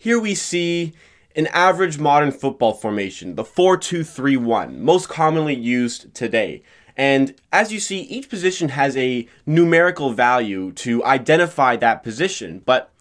Here we see an average modern football formation, the 4-2-3-1, most commonly used today. And as you see, each position has a numerical value to identify that position. But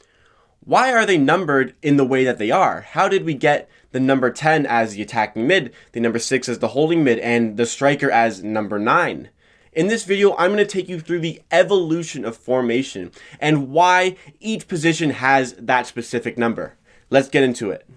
why are they numbered in the way that they are? How did we get the number 10 as the attacking mid, the number 6 as the holding mid, and the striker as number 9? In this video, I'm going to take you through the evolution of formation and why each position has that specific number. Let's get into it.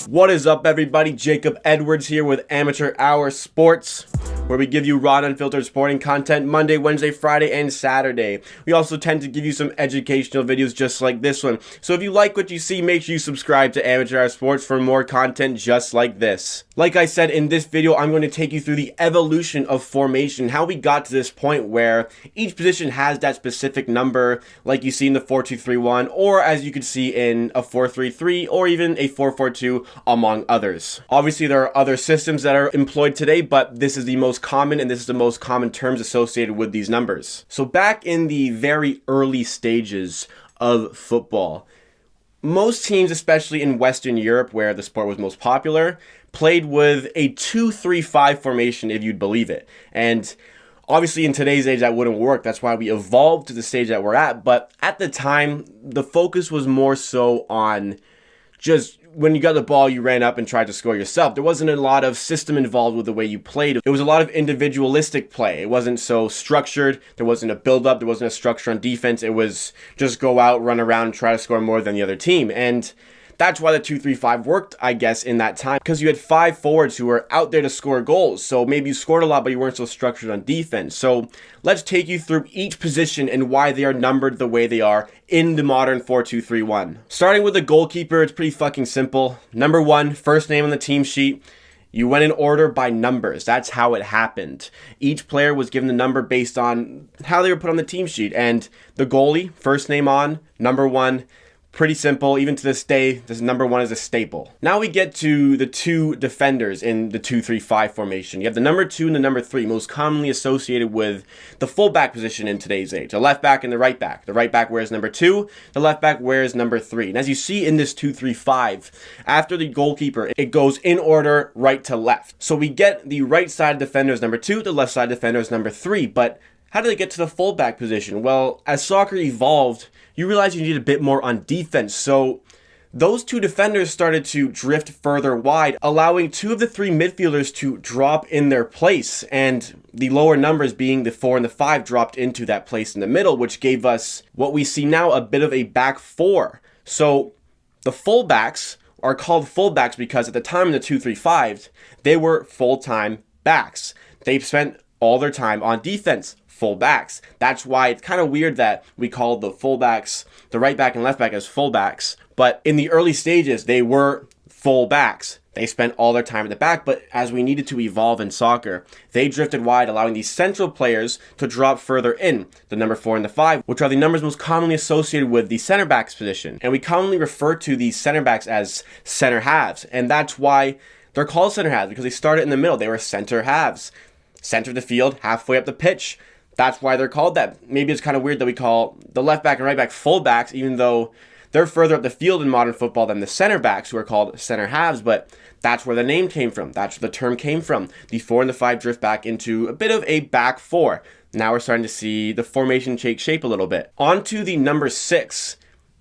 What is up, everybody? Jacob Edwards here with Amateur Hour Sports, where we give you raw and unfiltered sporting content Monday, Wednesday, Friday, and Saturday. We also tend to give you some educational videos just like this one. So if you like what you see, make sure you subscribe to Amateur Hour Sports for more content just like this. Like I said, in this video, I'm going to take you through the evolution of formation, how we got to this point where each position has that specific number, like you see in the 4-2-3-1, or as you could see in a 4-3-3, or even a 4-4-2, among others. Obviously, there are other systems that are employed today, but this is the most common, and this is the most common terms associated with these numbers. So back in the very early stages of football, most teams, especially in Western Europe, where the sport was most popular, played with a 2-3-5 formation, if you'd believe it. And obviously in today's age that wouldn't work. That's why we evolved to the stage that we're at. But at the time, the focus was more so on just when you got the ball, you ran up and tried to score yourself. There wasn't a lot of system involved with the way you played. It was a lot of individualistic play. It wasn't so structured. There wasn't a build-up. There wasn't a structure on defense. It was just go out, run around, and try to score more than the other team. And that's why the 2-3-5 worked, I guess, in that time, because you had 5 forwards who were out there to score goals. So maybe you scored a lot, but you weren't so structured on defense. So let's take you through each position and why they are numbered the way they are in the modern 4-2-3-1. Starting with the goalkeeper, it's pretty fucking simple. Number 1, first name on the team sheet. You went in order by numbers. That's how it happened. Each player was given the number based on how they were put on the team sheet. And the goalie, first name on, number 1. Pretty simple. Even to this day, this number 1 is a staple. Now we get to the 2 defenders in the 2-3-5 formation. You have the number 2 and the number 3, most commonly associated with the fullback position in today's age. The left back and the right back. The right back wears number 2, the left back wears number 3. And as you see in this 2-3-5, after the goalkeeper, it goes in order right to left. So we get the right side defender as number 2, the left side defender as number 3. But how did they get to the fullback position? Well, as soccer evolved, you realize you need a bit more on defense. So those 2 defenders started to drift further wide, allowing 2 of the 3 midfielders to drop in their place. And the lower numbers being the 4 and the 5 dropped into that place in the middle, which gave us what we see now, a bit of a back 4. So the fullbacks are called fullbacks because at the time in the 2-3-5, they were full-time backs. They spent all their time on defense. Fullbacks. That's why it's kind of weird that we call the fullbacks, the right back and left back, as fullbacks. But in the early stages, they were fullbacks. They spent all their time at the back, but as we needed to evolve in soccer, they drifted wide, allowing these central players to drop further in, the number 4 and the 5, which are the numbers most commonly associated with the center backs position. And we commonly refer to these center backs as center halves. And that's why they're called center halves, because they started in the middle. They were center halves. Center of the field, halfway up the pitch. That's why they're called that. Maybe it's kind of weird that we call the left back and right back fullbacks, even though they're further up the field in modern football than the center backs, who are called center halves, but that's where the name came from. That's where the term came from. The 4 and the 5 drift back into a bit of a back 4. Now we're starting to see the formation take shape a little bit. On to the number 6,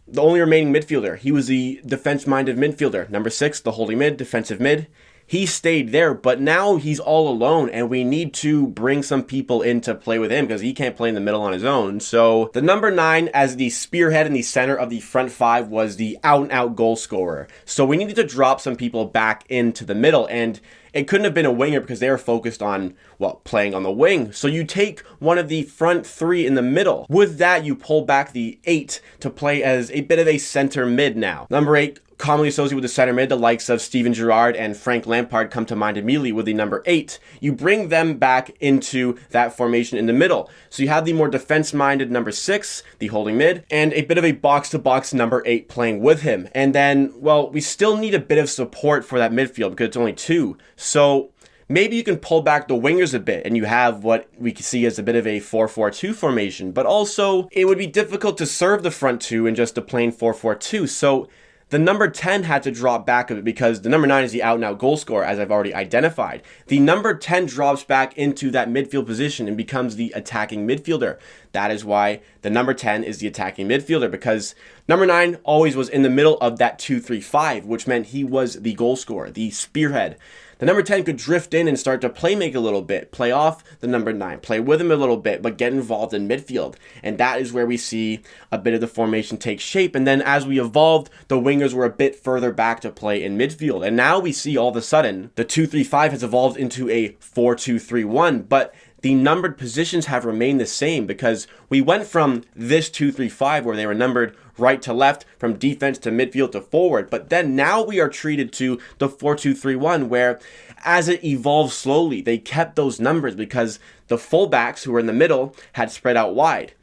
the only remaining midfielder. He was the defense-minded midfielder. Number 6, the holding mid, defensive mid. He stayed there, but now he's all alone, and we need to bring some people in to play with him because he can't play in the middle on his own. So the number 9 as the spearhead in the center of the front 5 was the out-and-out goal scorer. So we needed to drop some people back into the middle, and it couldn't have been a winger because they were focused on, well, playing on the wing. So you take one of the front 3 in the middle. With that, you pull back the 8 to play as a bit of a center mid now. Number 8, commonly associated with the center mid, the likes of Steven Gerrard and Frank Lampard come to mind immediately with the number 8. You bring them back into that formation in the middle. So you have the more defense-minded number 6, the holding mid, and a bit of a box-to-box number 8 playing with him. And then, well, we still need a bit of support for that midfield because it's only 2. So maybe you can pull back the wingers a bit and you have what we can see as a bit of a 4-4-2 formation, but also it would be difficult to serve the front two in just a plain 4-4-2. So the number 10 had to drop back a bit because the number 9 is the out-and-out goal scorer, as I've already identified. The number 10 drops back into that midfield position and becomes the attacking midfielder. That is why the number 10 is the attacking midfielder, because number 9 always was in the middle of that 2-3-5, which meant he was the goal scorer, the spearhead. The number 10 could drift in and start to play make a little bit, play off the number 9, play with him a little bit, but get involved in midfield. And that is where we see a bit of the formation take shape. And then as we evolved, the wingers were a bit further back to play in midfield. And now we see all of a sudden the 2-3-5 has evolved into a 4-2-3-1, but the numbered positions have remained the same, because we went from this 2-3-5 where they were numbered right to left, from defense to midfield to forward, but then now we are treated to the 4-2-3-1 where as it evolved slowly, they kept those numbers because the fullbacks who were in the middle had spread out wide.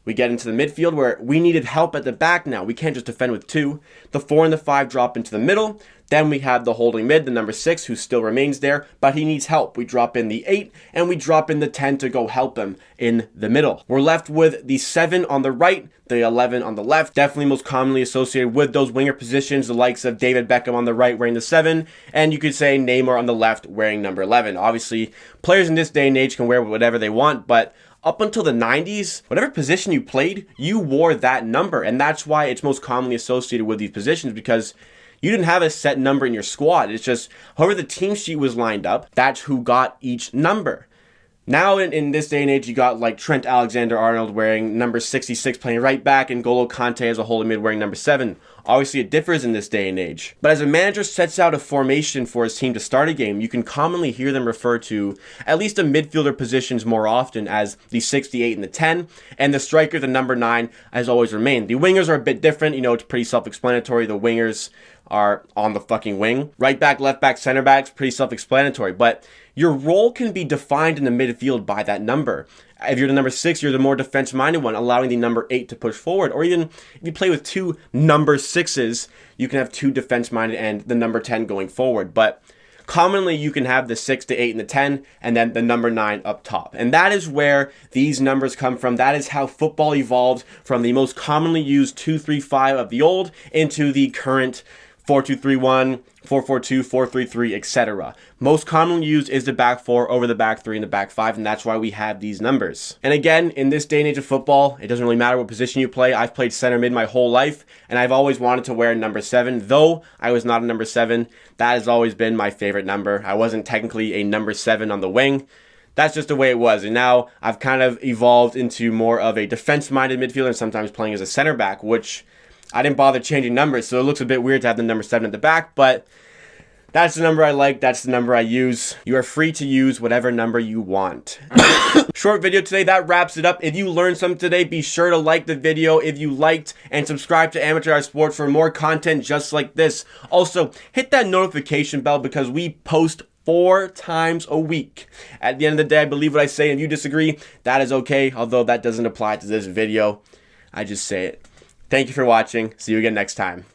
We get into the midfield where we needed help at the back now. We can't just defend with 2. The 4 and the 5 drop into the middle. Then we have the holding mid, the number 6, who still remains there, but he needs help. We drop in the 8, and we drop in the 10 to go help him in the middle. We're left with the 7 on the right, the 11 on the left, definitely most commonly associated with those winger positions, the likes of David Beckham on the right wearing the 7, and you could say Neymar on the left wearing number 11. Obviously, players in this day and age can wear whatever they want, but up until the 90s, whatever position you played, you wore that number, and that's why it's most commonly associated with these positions, because you didn't have a set number in your squad. It's just however the team sheet was lined up, that's who got each number. Now in this day and age, you got like Trent Alexander-Arnold wearing number 66 playing right back, and N'Golo Kante as a holding mid wearing number 7. Obviously, it differs in this day and age. But as a manager sets out a formation for his team to start a game, you can commonly hear them refer to at least the midfielder positions more often as the 68 and the 10, and the striker, the number 9, has always remained. The wingers are a bit different. You know, it's pretty self-explanatory. The wingers are on the fucking wing. Right back, left back, center back's pretty self-explanatory. But your role can be defined in the midfield by that number. If you're the number 6, you're the more defense-minded one, allowing the number 8 to push forward. Or even if you play with 2 number 6s, you can have 2 defense-minded and the number 10 going forward. But commonly, you can have the 6, the 8, and the 10, and then the number 9 up top. And that is where these numbers come from. That is how football evolved from the most commonly used 2-3-5 of the old into the current 4-2-3-1, 4-4-2, 4-3-3, etc. Most commonly used is the back 4 over the back 3 and the back 5, and that's why we have these numbers. And again, in this day and age of football, it doesn't really matter what position you play. I've played center mid my whole life, and I've always wanted to wear number 7. Though I was not a number 7, that has always been my favorite number. I wasn't technically a number 7 on the wing. That's just the way it was. And now I've kind of evolved into more of a defense-minded midfielder and sometimes playing as a center back, which I didn't bother changing numbers, so it looks a bit weird to have the number 7 at the back, but that's the number I like, that's the number I use. You are free to use whatever number you want. Short video today, that wraps it up. If you learned something today, be sure to like the video if you liked, and subscribe to Amateur Hour Sports for more content just like this. Also, hit that notification bell because we post 4 times a week. At the end of the day, I believe what I say, and if you disagree, that is okay, although that doesn't apply to this video. I just say it. Thank you for watching. See you again next time.